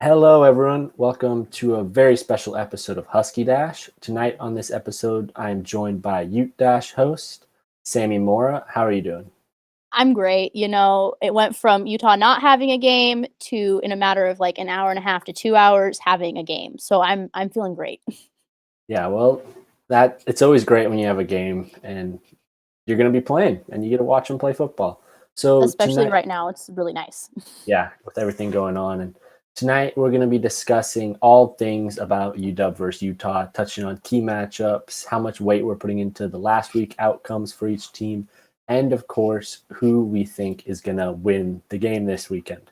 Hello, everyone. Welcome to a very special episode of Husky Dash. Tonight on this episode, I am joined by Ute Dash host, Sammy Mora. How are you doing? I'm great. It went from Utah not having a game to in a matter of like an hour and a half to 2 hours having a game. So I'm feeling great. Yeah, well, that it's always great when you have a game and you're going to be playing and you get to watch them play football. So Especially tonight, right now, it's really nice. yeah, with everything going on, and tonight we're going to be discussing all things about UW versus Utah, touching on key matchups, how much weight we're putting into the last week outcomes for each team, and of course, who we think is going to win the game this weekend.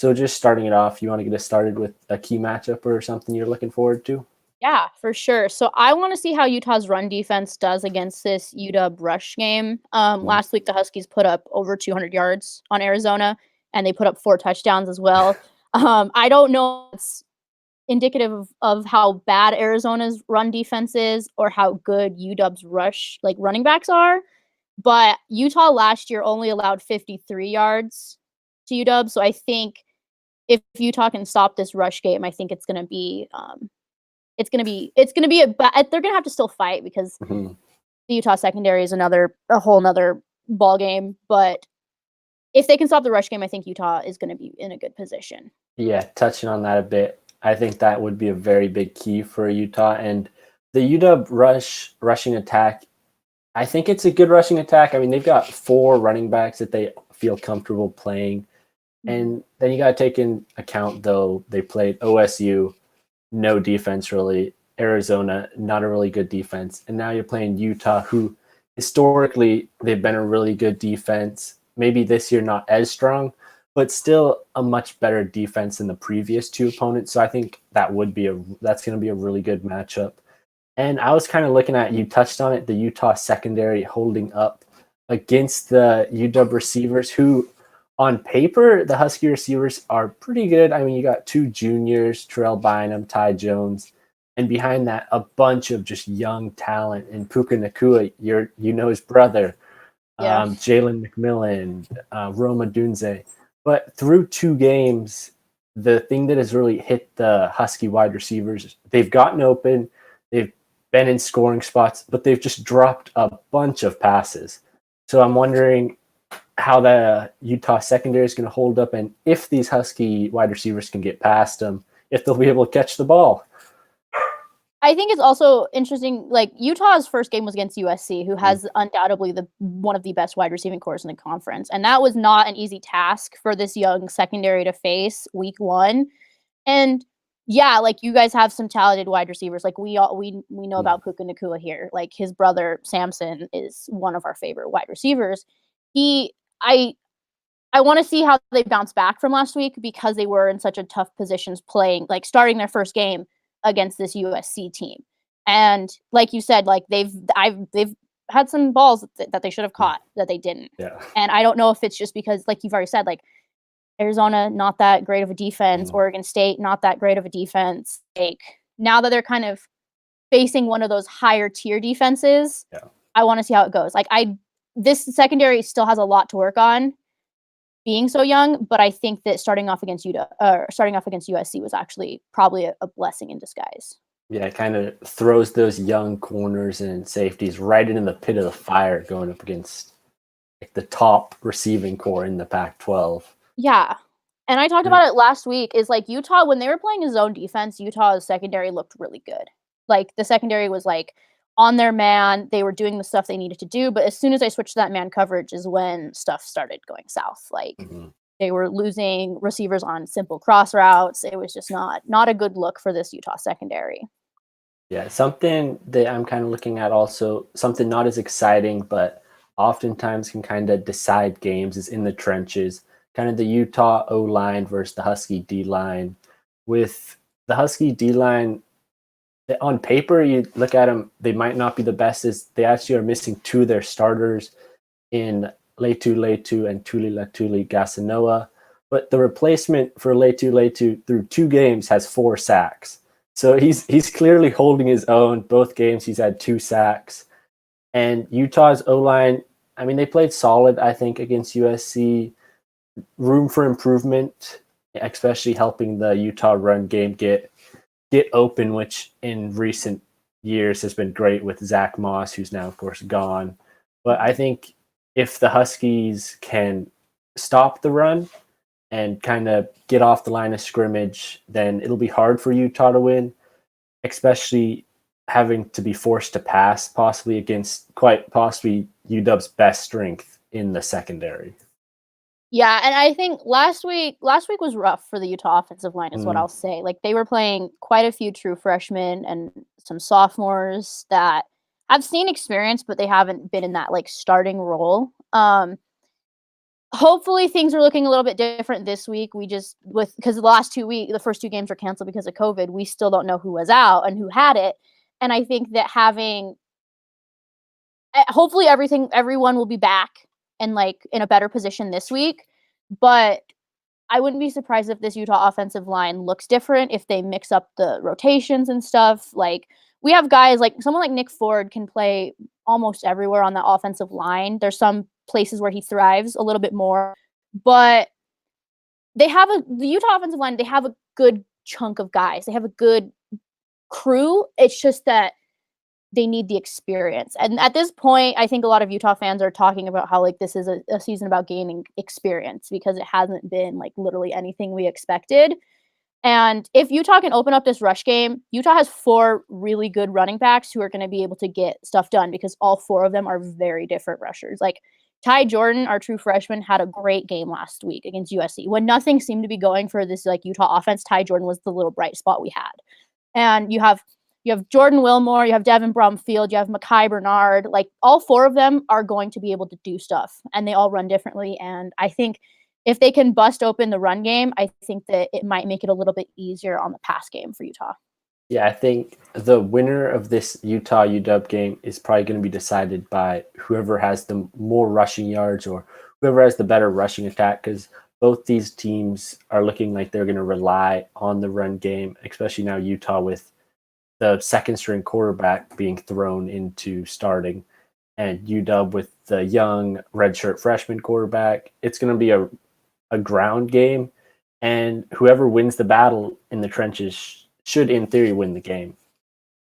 So, just starting it off, you want to get us started with a key matchup or something you're looking forward to? Yeah, for sure. So I want to see how Utah's run defense does against this UW rush game. Mhm. Last week the Huskies put up over 200 yards on Arizona, and they put up 4 touchdowns as well. I don't know if it's indicative of how bad Arizona's run defense is or how good UW's rush like running backs are. But Utah last year only allowed 53 yards to UW, so I think if Utah can stop this rush game, I think it's gonna be they're gonna have to still fight because Mhm. the Utah secondary is a whole nother ball game. But if they can stop the rush game, I think Utah is gonna be in a good position. Yeah, touching on that a bit, I think that would be a very big key for Utah. And the UW rushing attack, I think it's a good rushing attack. I mean, they've got four running backs that they feel comfortable playing. Mhm. And then you got to take in account, though, they played OSU, no defense really, Arizona, not a really good defense. And now you're playing Utah, who historically they've been a really good defense. Maybe this year not as strong, but still a much better defense than the previous two opponents. So I think that's going to be a really good matchup. And I was kind of looking at, you touched on it, the Utah secondary holding up against the UW receivers, who on paper, the Husky receivers are pretty good. I mean, you got two juniors, Terrell Bynum, Ty Jones, and behind that, a bunch of just young talent. And Puka Nakua, his brother, Yeah. Jalen McMillan, Roma Dunze. But through two games, the thing that has really hit the Husky wide receivers, they've gotten open, they've been in scoring spots, but they've just dropped a bunch of passes. So I'm wondering how the Utah secondary is going to hold up, and if these Husky wide receivers can get past them, if they'll be able to catch the ball. I think it's also interesting. Like Utah's first game was against USC, who Mm. has undoubtedly the one of the best wide receiving cores in the conference, and that was not an easy task for this young secondary to face week one. And yeah, like you guys have some talented wide receivers. Like we know Mm. about Puka Nakua here. Like his brother Samson is one of our favorite wide receivers. He I want to see how they bounce back from last week because they were in such a tough positions playing, like starting their first game against this USC team. And like you said, like they've had some balls that they should have Mm. caught that they didn't. Yeah. And I don't know if it's just because, like you've already said, like Arizona not that great of a defense, Mm. Oregon State not that great of a defense. Like now that they're kind of facing one of those higher tier defenses, Yeah. I want to see how it goes. Like this secondary still has a lot to work on being so young, but I think that starting off against USC was actually probably a blessing in disguise. Yeah, it kind of throws those young corners and safeties right into the pit of the fire going up against like the top receiving core in the Pac-12. Yeah. And I talked Mm. about it last week is like Utah when they were playing a zone defense, Utah's secondary looked really good. Like the secondary was like on their man, they were doing the stuff they needed to do, but as soon as I switched to that man coverage is when stuff started going south. Like Mhm. they were losing receivers on simple cross routes. It was just not a good look for this Utah secondary. Yeah, something that I'm kind of looking at also, something not as exciting, but oftentimes can kind of decide games is in the trenches. Kind of the Utah O line versus the Husky D line. With the Husky D line, on paper, you look at them, they might not be the best. As they actually are missing two of their starters in Leitu and Tuli Latuli Gasanoa. But the replacement for Leitu through two games has 4 sacks. So he's clearly holding his own. Both games he's had 2 sacks. And Utah's O line, I mean, they played solid, I think, against USC. Room for improvement. especially helping the Utah run game get open, which in recent years has been great with Zach Moss, who's now of course gone. But I think if the Huskies can stop the run and kind of get off the line of scrimmage, then it'll be hard for Utah to win, especially having to be forced to pass, possibly against quite possibly UW's best strength in the secondary. Yeah, and I think last week was rough for the Utah offensive line is what I'll say. Like they were playing quite a few true freshmen and some sophomores that have seen experience, but they haven't been in that like starting role. Hopefully things are looking a little bit different this week. We just because the first 2 games were canceled because of COVID. We still don't know who was out and who had it. And I think that hopefully everyone will be back and like in a better position this week. But I wouldn't be surprised if this Utah offensive line looks different if they mix up the rotations and stuff. Like we have guys like someone like Nick Ford can play almost everywhere on the offensive line. There's some places where he thrives a little bit more, but the Utah offensive line, they have a good chunk of guys. They have a good crew. It's just that they need the experience. And at this point, I think a lot of Utah fans are talking about how like this is a season about gaining experience because it hasn't been like literally anything we expected. And if Utah can open up this rush game, Utah has 4 really good running backs who are going to be able to get stuff done because all 4 of them are very different rushers. Like Ty Jordan, our true freshman, had a great game last week against USC. When nothing seemed to be going for this like Utah offense, Ty Jordan was the little bright spot we had. And you have Jordan Wilmore, you have Devin Brumfield, you have Mekhi Bernard. Like all 4 of them are going to be able to do stuff, and they all run differently. And I think if they can bust open the run game, I think that it might make it a little bit easier on the pass game for Utah. Yeah, I think the winner of this Utah UW game is probably going to be decided by whoever has the more rushing yards or whoever has the better rushing attack, because both these teams are looking like they're going to rely on the run game, especially now Utah with the second string quarterback being thrown into starting, and UW with the young redshirt freshman quarterback. It's going to be a ground game, and whoever wins the battle in the trenches should, in theory, win the game.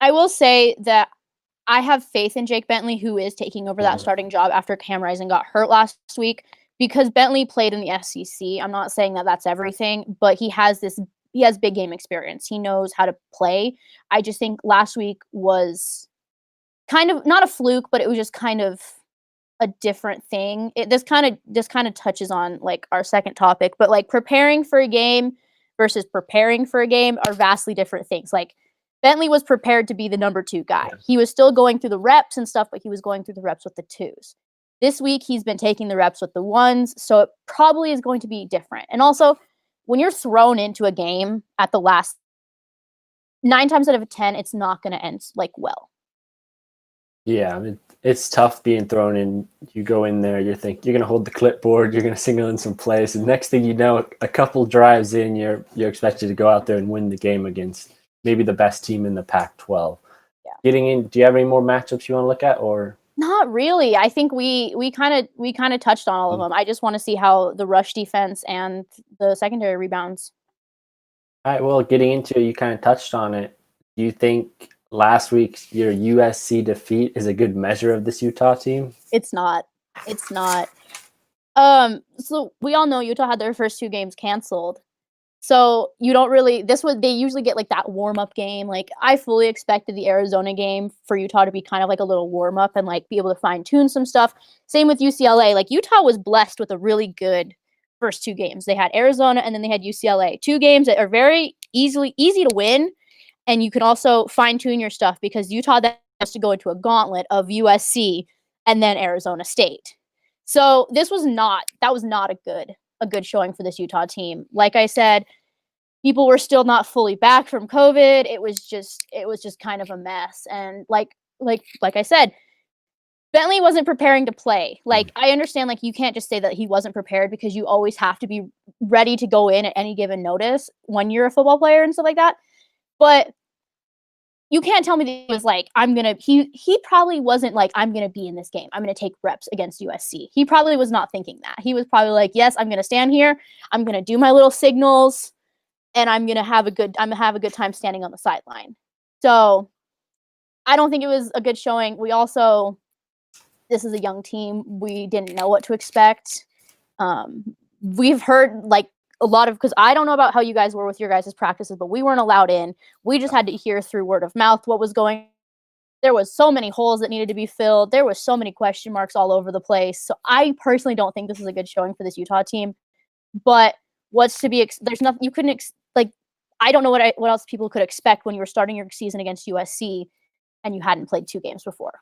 I will say that I have faith in Jake Bentley, who is taking over that starting job after Cam Rising got hurt last week, because Bentley played in the SEC. I'm not saying that that's everything, but he has big game experience. He knows how to play. I just think last week was kind of not a fluke, but it was just kind of a different thing. This kind of touches on like our second topic, but like preparing for a game versus preparing for a game are vastly different things. Like Bentley was prepared to be the number 2 guy. Yeah. He was still going through the reps and stuff, but he was going through the reps with the 2s. This week, he's been taking the reps with the 1s, so it probably is going to be different. And also, when you're thrown into a game at the last 9 times out of 10, it's not going to end like well. Yeah, I mean, it's tough being thrown in. You go in there, you think you're going to hold the clipboard, you're going to signal in some plays, and next thing you know, a couple drives in, you're expected to go out there and win the game against maybe the best team in the Pac-12. Yeah. Getting in, do you have any more matchups you want to look at, or? Not really. I think we kind of touched on all of them. I just want to see how the rush defense and the secondary rebounds. All right. Well, getting into it, you kind of touched on it. Do you think last week's your USC defeat is a good measure of this Utah team? It's not. So we all know Utah had their first 2 games canceled. So you don't really, they usually get like that warm-up game. Like I fully expected the Arizona game for Utah to be kind of like a little warm-up and like be able to fine-tune some stuff. Same with UCLA. Like Utah was blessed with a really good first 2 games. They had Arizona and then they had UCLA. 2 games that are very easy to win. And you can also fine-tune your stuff because Utah then has to go into a gauntlet of USC and then Arizona State. So that was not a good showing for this Utah team. Like I said, people were still not fully back from COVID. It was just kind of a mess. And like I said, Bentley wasn't preparing to play. Like I understand like you can't just say that he wasn't prepared because you always have to be ready to go in at any given notice when you're a football player and stuff like that. But you can't tell me that he was like, he probably wasn't like, I'm going to be in this game. I'm going to take reps against USC. He probably was not thinking that. He was probably like, yes, I'm going to stand here. I'm going to do my little signals and I'm going to have a good time standing on the sideline. So I don't think it was a good showing. This is a young team. We didn't know what to expect. We've heard like a lot of, because I don't know about how you guys were with your guys' practices, but we weren't allowed in. We just had to hear through word of mouth what was going on. There was so many holes that needed to be filled. There was so many question marks all over the place. So I personally don't think this is a good showing for this Utah team. But what's to be there's nothing you couldn't like. I don't know what else people could expect when you were starting your season against USC and you hadn't played 2 games before.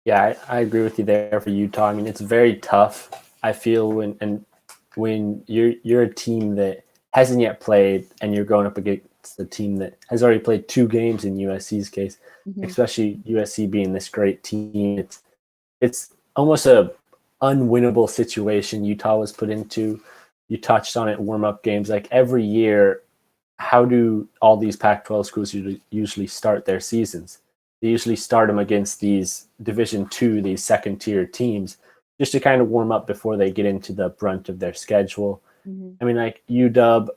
Yeah, I agree with you there for Utah. I mean, it's very tough. I feel when you're a team that hasn't yet played and you're going up against a team that has already played 2 games in USC's case, especially USC being this great team, it's almost a unwinnable situation Utah was put into. You touched on it, warm-up games. Like every year, how do all these Pac-12 schools usually start their seasons? They usually start them against these Division II, these second-tier teams, just to kind of warm up before they get into the brunt of their schedule. I mean, like UW,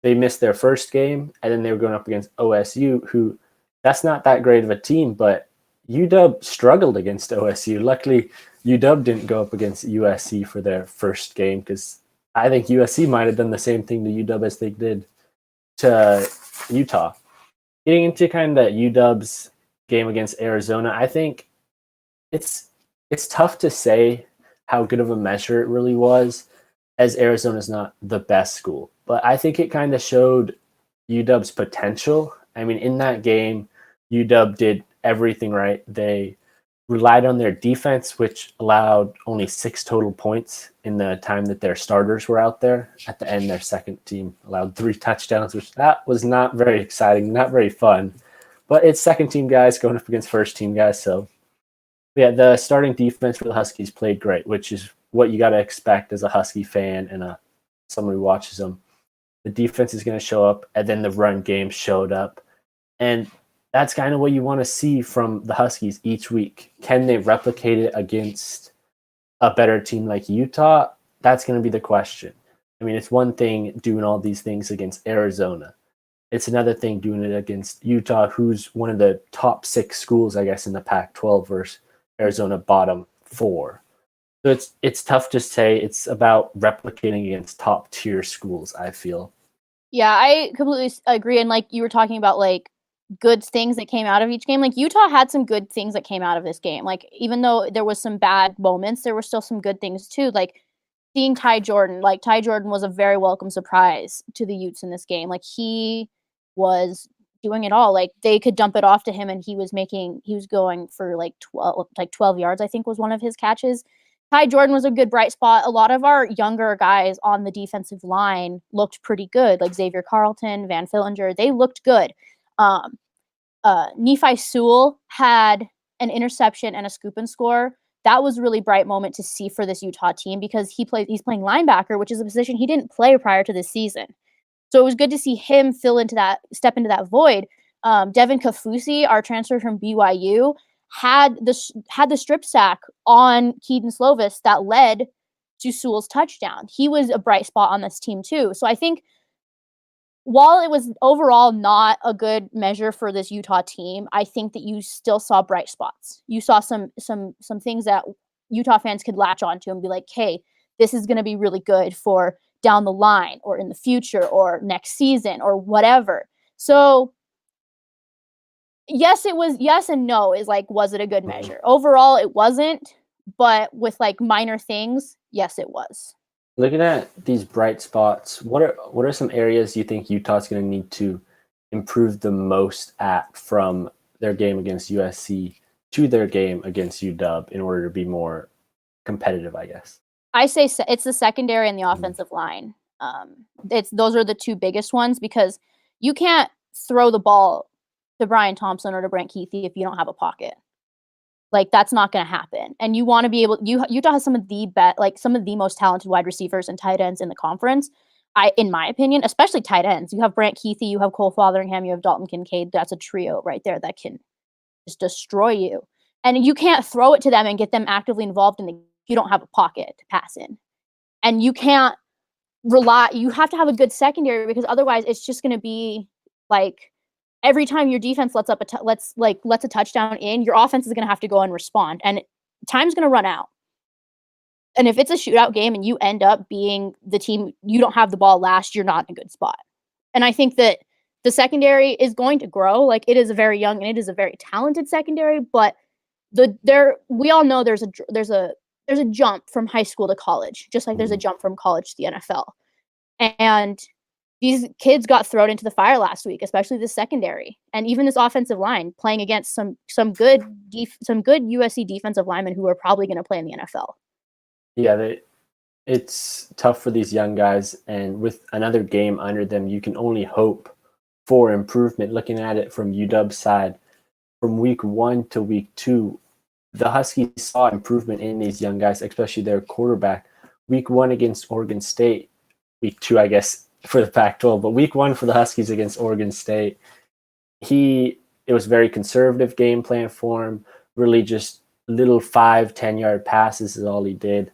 they missed their first game, and then they were going up against OSU, who that's not that great of a team, but UW struggled against OSU. Luckily, UW didn't go up against USC for their first game, because I think USC might have done the same thing to UW as they did to Utah. Getting into kind of UW's game against Arizona, I think it's tough to say how good of a measure it really was, as Arizona's not the best school. But I think it kind of showed UW's potential. I mean, in that game, UW did everything right. They relied on their defense, which allowed only 6 total points in the time that their starters were out there. At the end, their second team allowed 3 touchdowns, which that was not very exciting, not very fun. But it's second-team guys going up against first-team guys. So, yeah, the starting defense for the Huskies played great, which is what you got to expect as a Husky fan and someone who watches them. The defense is going to show up, and then the run game showed up. And that's kind of what you want to see from the Huskies each week. Can they replicate it against a better team like Utah? That's going to be the question. I mean, it's one thing doing all these things against Arizona. It's another thing doing it against Utah, who's one of the top 6 schools, I guess, in the Pac-12 versus Arizona bottom 4. So it's tough to say. It's about replicating against top-tier schools, I feel. Yeah, I completely agree. And like you were talking about, like, good things that came out of each game. Like Utah had some good things that came out of this game. Like even though there was some bad moments, there were still some good things too. Like seeing Ty Jordan was a very welcome surprise to the Utes in this game. Like he was doing it all. Like they could dump it off to him and he was going for like 12 yards, I think was one of his catches. Ty Jordan was a good bright spot. A lot of our younger guys on the defensive line looked pretty good, like Xavier Carlton, Van Fillinger. They looked good. Nephi Sewell had an interception and a scoop and score. That was a really bright moment to see for this Utah team because he's playing linebacker, which is a position he didn't play prior to this season. So it was good to see him step into that void. Devin Kafusi, our transfer from BYU, had the strip sack on Keaton Slovis that led to Sewell's touchdown. He was a bright spot on this team too. So I think while it was overall not a good measure for this Utah team, I think that you still saw bright spots. You saw some things that Utah fans could latch onto and be like, hey, this is going to be really good for down the line or in the future or next season or whatever. So yes and no is like, was it a good measure? Overall, it wasn't, but with like minor things, yes, it was. Looking at these bright spots, what are some areas you think Utah's going to need to improve the most at from their game against USC to their game against UW in order to be more competitive, I guess? I say it's the secondary and the offensive line. Those are the 2 biggest ones because you can't throw the ball to Brian Thompson or to Brant Kuithe if you don't have a pocket. Like that's not going to happen. And you want to be able. Utah has some of the most talented wide receivers and tight ends in the conference. In my opinion, especially tight ends. You have Brant Kuithe, you have Cole Fotheringham, you have Dalton Kincaid. That's a trio right there that can just destroy you. And you can't throw it to them and get them actively involved in the you don't have a pocket to pass in. And you can't you have to have a good secondary because otherwise it's just going to be like every time your defense lets a touchdown in, your offense is going to have to go and respond, and time's going to run out. And if it's a shootout game and you end up being the team, you don't have the ball last, you're not in a good spot. And I think that the secondary is going to grow. Like, it is a very young and it is a very talented secondary, but we all know there's a jump from high school to college, just like there's a jump from college to the NFL. And these kids got thrown into the fire last week, especially the secondary, and even this offensive line playing against some good USC defensive linemen who are probably going to play in the NFL. Yeah, it's tough for these young guys, and with another game under them, you can only hope for improvement. Looking at it from UW's side, from week 1 to week 2, the Huskies saw improvement in these young guys, especially their quarterback. Week 1 against Oregon State, week 2, I guess, for the Pac-12, but week 1 for the Huskies against Oregon State, it was very conservative game plan for him, really just little 5-10 yard passes is all he did.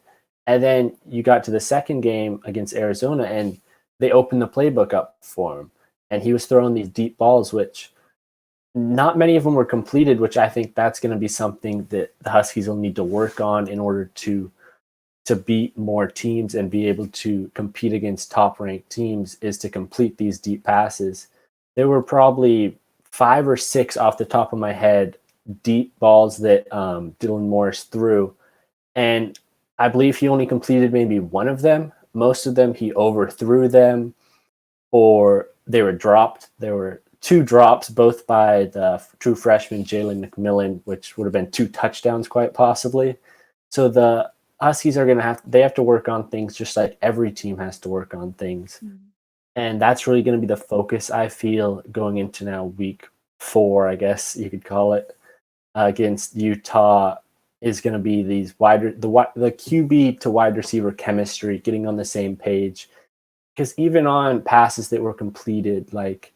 And then you got to the second game against Arizona, and they opened the playbook up for him. And he was throwing these deep balls, which not many of them were completed, which I think that's going to be something that the Huskies will need to work on in order to beat more teams and be able to compete against top-ranked teams, is to complete these deep passes. There were probably 5 or 6 off the top of my head deep balls that Dylan Morris threw. And I believe he only completed maybe one of them. Most of them, he overthrew them, or they were dropped. There were 2 drops, both by the true freshman Jalen McMillan, which would have been 2 touchdowns quite possibly. So the Huskies are going to have to work on things just like every team has to work on things. Mm-hmm. And that's really going to be the focus, I feel, going into now week 4, I guess you could call it, against Utah, is going to be these the QB to wide receiver chemistry, getting on the same page. Because even on passes that were completed, like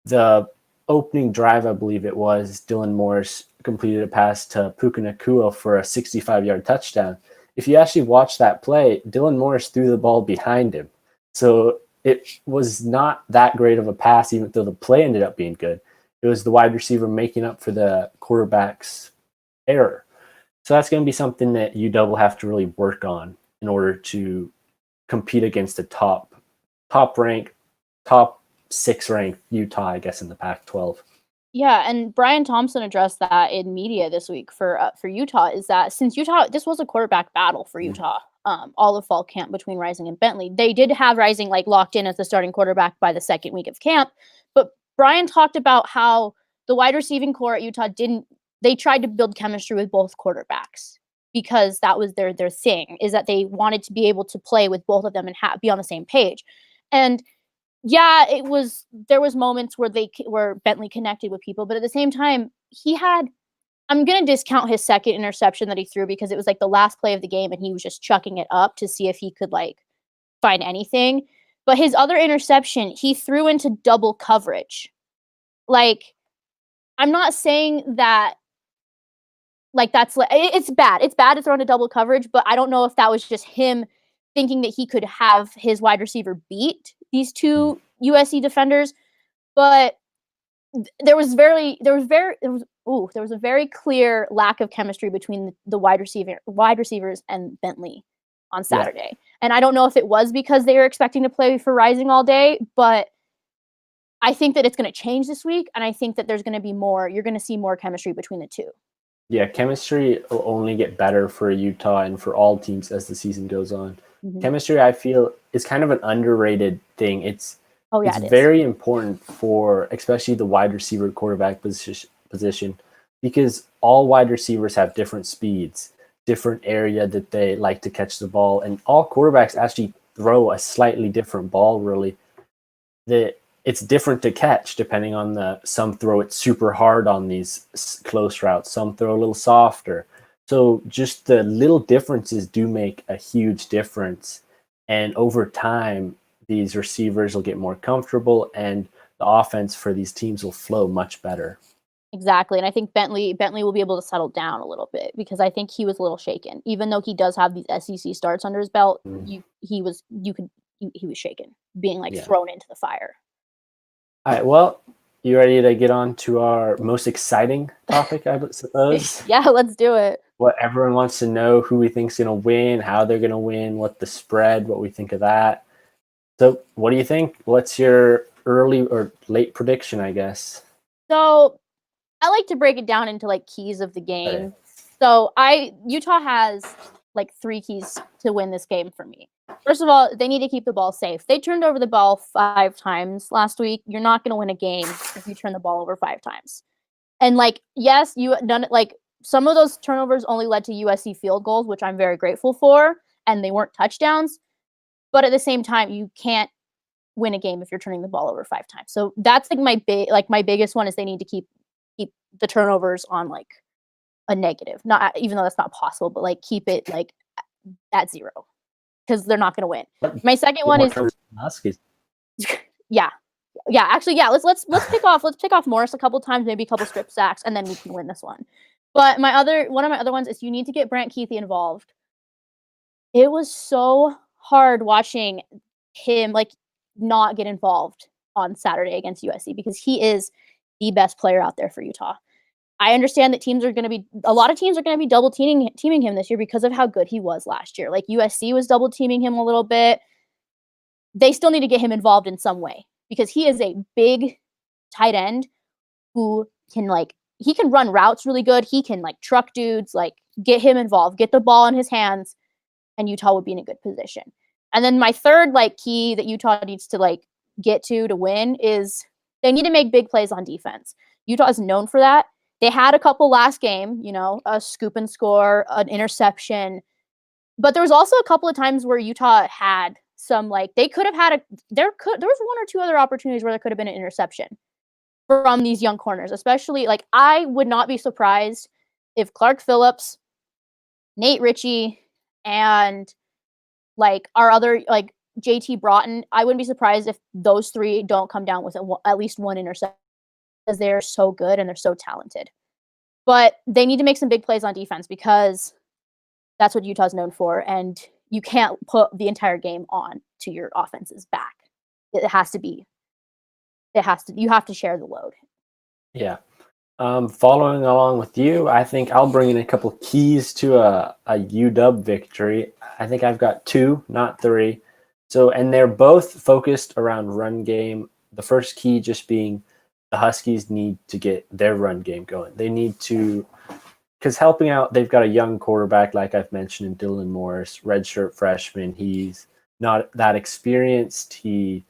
the opening drive, I believe it was, Dylan Morris completed a pass to Puka Nacua for a 65-yard touchdown. If you actually watch that play, Dylan Morris threw the ball behind him. So it was not that great of a pass, even though the play ended up being good. It was the wide receiver making up for the quarterback's error. So that's going to be something that UW will have to really work on in order to compete against the top 6 ranked Utah, I guess, in the Pac-12. Yeah, and Brian Thompson addressed that in media this week for Utah, is that since Utah, this was a quarterback battle for Utah, all of fall camp between Rising and Bentley. They did have Rising locked in as the starting quarterback by the second week of camp, but Brian talked about how the wide receiving core at Utah they tried to build chemistry with both quarterbacks because that was their thing, is that they wanted to be able to play with both of them and be on the same page. And yeah, there was moments where Bentley connected with people, but at the same time, I'm going to discount his second interception that he threw because it was like the last play of the game and he was just chucking it up to see if he could find anything. But his other interception, he threw into double coverage. I'm not saying that it's bad. It's bad to throw into double coverage, but I don't know if that was just him thinking that he could have his wide receiver beat these 2 USC defenders. But there was a very clear lack of chemistry between the wide receivers and Bentley on Saturday. Yeah. And I don't know if it was because they were expecting to play for Rising all day, but I think that it's going to change this week, and I think that there's going to be you're going to see more chemistry between the 2. Yeah, chemistry will only get better for Utah and for all teams as the season goes on. Mm-hmm. Chemistry, I feel, is kind of an underrated thing. It's very important for especially the wide receiver quarterback position, because all wide receivers have different speeds, different area that they like to catch the ball, and all quarterbacks actually throw a slightly different ball, really. It's different to catch depending on some throw it super hard on these close routes, some throw a little softer. So just the little differences do make a huge difference. And over time, these receivers will get more comfortable and the offense for these teams will flow much better. Exactly, and I think Bentley will be able to settle down a little bit because I think he was a little shaken. Even though he does have these SEC starts under his belt, he was shaken, being, like, Yeah. thrown into the fire. All right. Well, you ready to get on to our most exciting topic, I suppose? Yeah, let's do it. What everyone wants to know, who we think's going to win, how they're going to win, what the spread, what we think of that. So, what do you think? What's your early or late prediction, I guess? So, I like to break it down into, like, keys of the game. Okay. So, Utah has, like, 3 keys to win this game for me. First of all, they need to keep the ball safe. They turned over the ball 5 times last week. You're not gonna win a game if you turn the ball over 5 times. And, like, yes, some of those turnovers only led to USC field goals, which I'm very grateful for, and they weren't touchdowns. But at the same time, you can't win a game if you're turning the ball over 5 times. So that's like my biggest one is they need to keep the turnovers on like a negative. Not even though that's not possible, but like keep it like at 0 because they're not going to win. My second one is Huskies. yeah. Yeah, actually, yeah. Let's pick off Morris a couple times, maybe a couple strip sacks, and then we can win this one. But one of my other ones is you need to get Brant Keithy involved. It was so hard watching him like not get involved on Saturday against USC because he is the best player out there for Utah. I understand that a lot of teams are going to be double teaming him this year because of how good he was last year. Like USC was double teaming him a little bit. They still need to get him involved in some way because he is a big tight end who he can run routes really good. He can like truck dudes, like get him involved, get the ball in his hands, and Utah would be in a good position. And then my third like key that Utah needs to like get to win is they need to make big plays on defense. Utah is known for that. They had a couple last game, a scoop and score, an interception. But there was also a couple of times where Utah had some like they could have had there was 1 or 2 other opportunities where there could have been an interception from these young corners, especially like I would not be surprised if Clark Phillips, Nate Ritchie, and like our other like JT Broughton, I wouldn't be surprised if those 3 don't come down with at least 1 interception because they're so good and they're so talented. But they need to make some big plays on defense because that's what Utah's known for, and you can't put the entire game on to your offense's back. You have to share the load. Yeah. Following along with you, I think I'll bring in a couple keys to a UW victory. I think I've got 2, not 3. So, and they're both focused around run game. The first key just being the Huskies need to get their run game going. They need to, because helping out, they've got a young quarterback, like I've mentioned, in Dylan Morris, redshirt freshman. He's not that experienced. I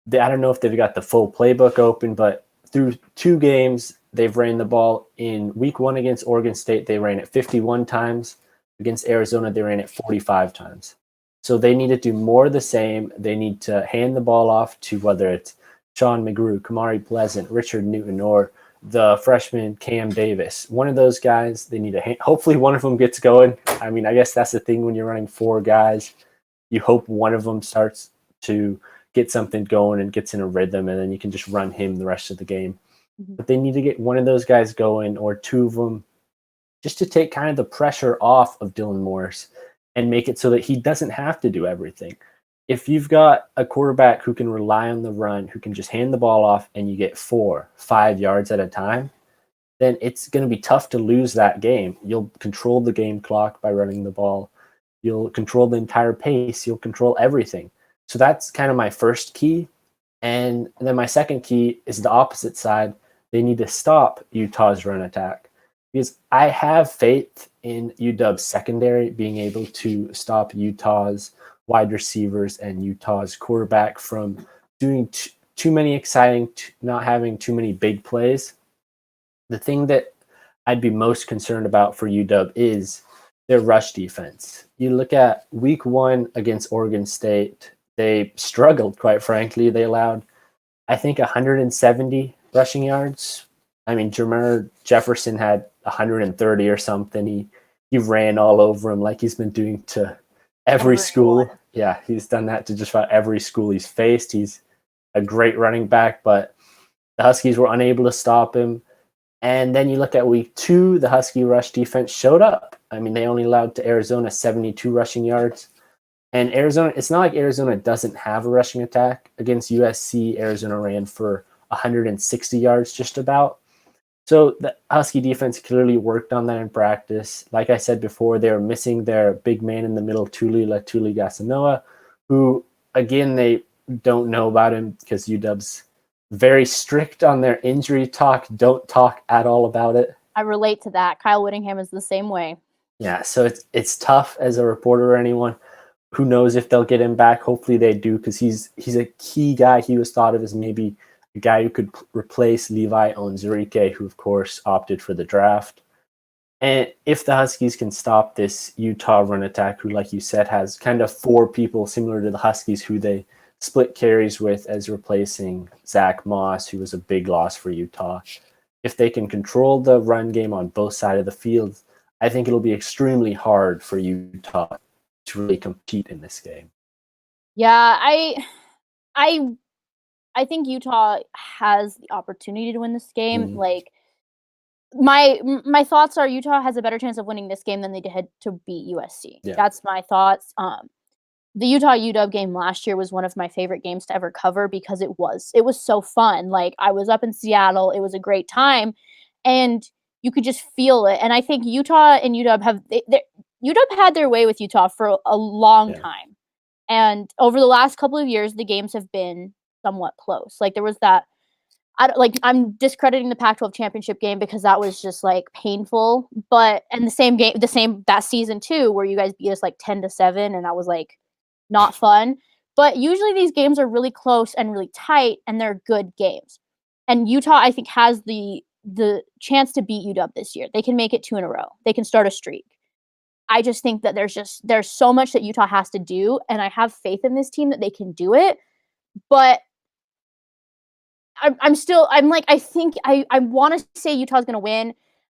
don't know if they've got the full playbook open, but through 2 games, they've ran the ball. In week 1 against Oregon State, they ran it 51 times. Against Arizona, they ran it 45 times. So they need to do more of the same. They need to hand the ball off to whether it's Sean McGrew, Kamari Pleasant, Richard Newton, or the freshman Cam Davis. One of those guys, they need to hopefully one of them gets going. I mean, I guess that's the thing when you're running 4 guys. You hope one of them starts to get something going and gets in a rhythm, and then you can just run him the rest of the game. Mm-hmm. But they need to get one of those guys going or 2 of them just to take kind of the pressure off of Dylan Morris and make it so that he doesn't have to do everything. If you've got a quarterback who can rely on the run, who can just hand the ball off and you get 4, 5 yards at a time, then it's going to be tough to lose that game. You'll control the game clock by running the ball. You'll control the entire pace. You'll control everything. So that's kind of my first key. And then my second key is the opposite side. They need to stop Utah's run attack because I have faith in UW's secondary being able to stop Utah's wide receivers and Utah's quarterback from doing too many exciting, not having too many big plays. The thing that I'd be most concerned about for UW is their rush defense. You look at week 1 against Oregon State, they struggled, quite frankly. They allowed, I think, 170 rushing yards. I mean, Jermaine Jefferson had 130 or something. He ran all over him like he's been doing to every school. Yeah, he's done that to just about every school he's faced. He's a great running back, but the Huskies were unable to stop him. And then you look at week 2, the Husky rush defense showed up. I mean, they only allowed to Arizona 72 rushing yards. And Arizona, it's not like Arizona doesn't have a rushing attack. Against USC, Arizona ran for 160 yards just about. So the Husky defense clearly worked on that in practice. Like I said before, they were missing their big man in the middle, Tuli Gasanoa, who, again, they don't know about him because UW's very strict on their injury talk. Don't talk at all about it. I relate to that. Kyle Whittingham is the same way. Yeah, so it's tough as a reporter or anyone. Who knows if they'll get him back? Hopefully they do, because he's a key guy. He was thought of as maybe a guy who could replace Levi Onwuzurike, who of course opted for the draft. And if the Huskies can stop this Utah run attack, who, like you said, has kind of 4 people similar to the Huskies who they split carries with as replacing Zach Moss, who was a big loss for Utah. If they can control the run game on both sides of the field, I think it'll be extremely hard for Utah to really compete in this game. Yeah, I think Utah has the opportunity to win this game. Like, my thoughts are Utah has a better chance of winning this game than they did to beat USC. Yeah. That's my thoughts. The Utah UW game last year was one of my favorite games to ever cover because it was so fun. Like, I was up in Seattle, it was a great time, and you could just feel it. And I think Utah and UW UW had their way with Utah for a long time. And over the last couple of years, the games have been somewhat close. Like, there was that, I'm discrediting the Pac-12 championship game because that was just like painful. But and that season too, where you guys beat us like 10-7, and that was like not fun. But usually these games are really close and really tight, and they're good games. And Utah, I think, has the chance to beat UW this year. They can make it 2 in a row. They can start a streak. I just think that there's so much that Utah has to do, and I have faith in this team that they can do it. But I want to say Utah's going to win,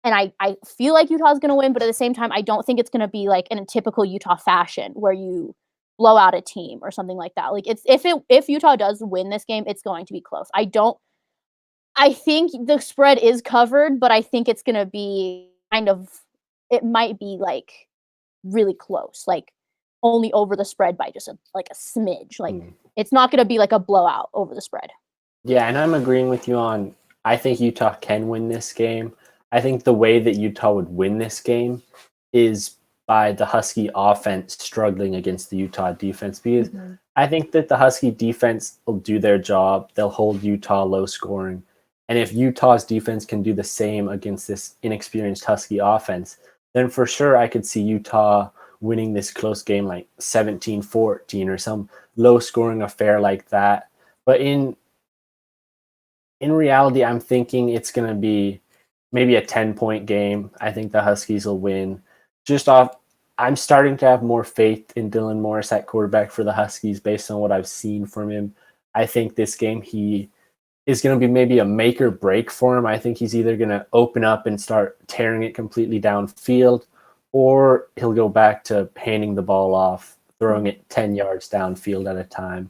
and I feel like Utah's going to win, but at the same time, I don't think it's going to be like in a typical Utah fashion where you blow out a team or something like that. Like, if Utah does win this game, it's going to be close. I think the spread is covered, but I think it's going to be it might be like really close, like only over the spread by just a smidge. Like, it's not going to be like a blowout over the spread. Yeah, and I'm agreeing with you on, I think Utah can win this game. I think the way that Utah would win this game is by the Husky offense struggling against the Utah defense, because I think that the Husky defense will do their job. They'll hold Utah low scoring. And if Utah's defense can do the same against this inexperienced Husky offense, then for sure I could see Utah winning this close game like 17-14 or some low-scoring affair like that. But in reality, I'm thinking it's going to be maybe a 10-point game. I think the Huskies will win. I'm starting to have more faith in Dylan Morris at quarterback for the Huskies based on what I've seen from him. I think this game he is going to be maybe a make or break for him. I think he's either going to open up and start tearing it completely downfield, or he'll go back to handing the ball off, throwing it 10 yards downfield at a time.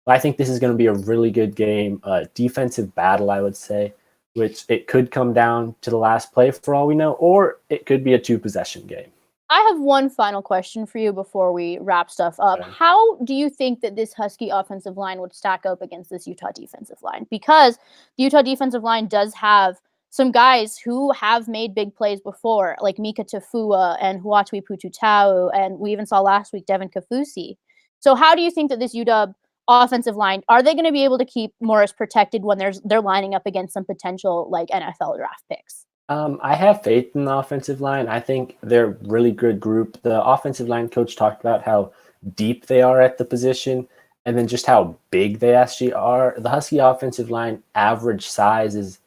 I think this is going to be a really good game, a defensive battle, I would say, which it could come down to the last play for all we know, or it could be a 2-possession game. I have one final question for you before we wrap stuff up. Okay. How do you think that this Husky offensive line would stack up against this Utah defensive line? Because the Utah defensive line does have some guys who have made big plays before, like Mika Tafua and Huatui Pututau, and we even saw last week Devin Kafusi. So how do you think that this UW offensive line, are they going to be able to keep Morris protected when they're lining up against some potential like NFL draft picks? I have faith in the offensive line. I think they're a really good group. The offensive line coach talked about how deep they are at the position and then just how big they actually are. The Husky offensive line average size is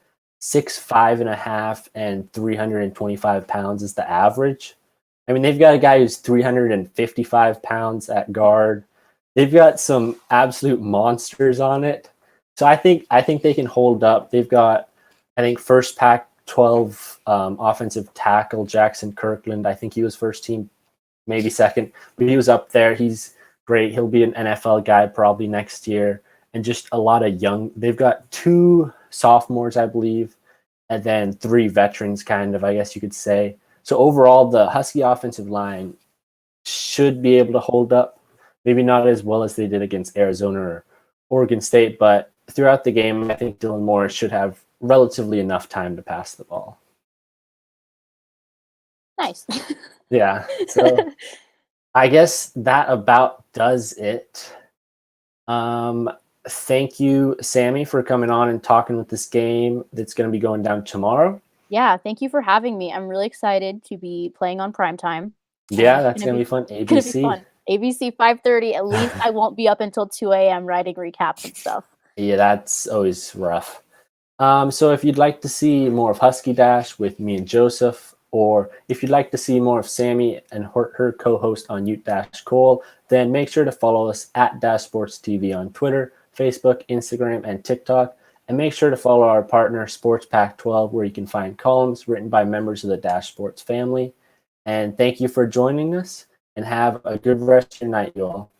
6'5.5" and 325 pounds is the average. I mean, they've got a guy who's 355 pounds at guard. They've got some absolute monsters on it. So I think they can hold up. They've got, I think, first Pac-12 offensive tackle Jackson Kirkland. I think he was first team, maybe second, but he was up there. He's great. He'll be an NFL guy probably next year. And just a lot of they've got 2 sophomores, I believe, and then 3 veterans, kind of, I guess you could say. So overall, the Husky offensive line should be able to hold up. Maybe not as well as they did against Arizona or Oregon State, but throughout the game, I think Dylan Morris should have relatively enough time to pass the ball. Nice. Yeah. So I guess that about does it. Thank you, Sammy, for coming on and talking with this game that's going to be going down tomorrow. Yeah, thank you for having me. I'm really excited to be playing on primetime. Yeah, It's that's going to be fun. gonna be ABC. fun. ABC 5:30. At least I won't be up until 2 a.m. writing recaps and stuff. Yeah, that's always rough. So if you'd like to see more of Husky Dash with me and Joseph, or if you'd like to see more of Sammy and her co-host on Ute Dash Cole, then make sure to follow us at Dash Sports TV on Twitter, Facebook, Instagram, and TikTok. And make sure to follow our partner, Sports Pack 12, where you can find columns written by members of the Dash Sports family. And thank you for joining us, and have a good rest of your night, you all.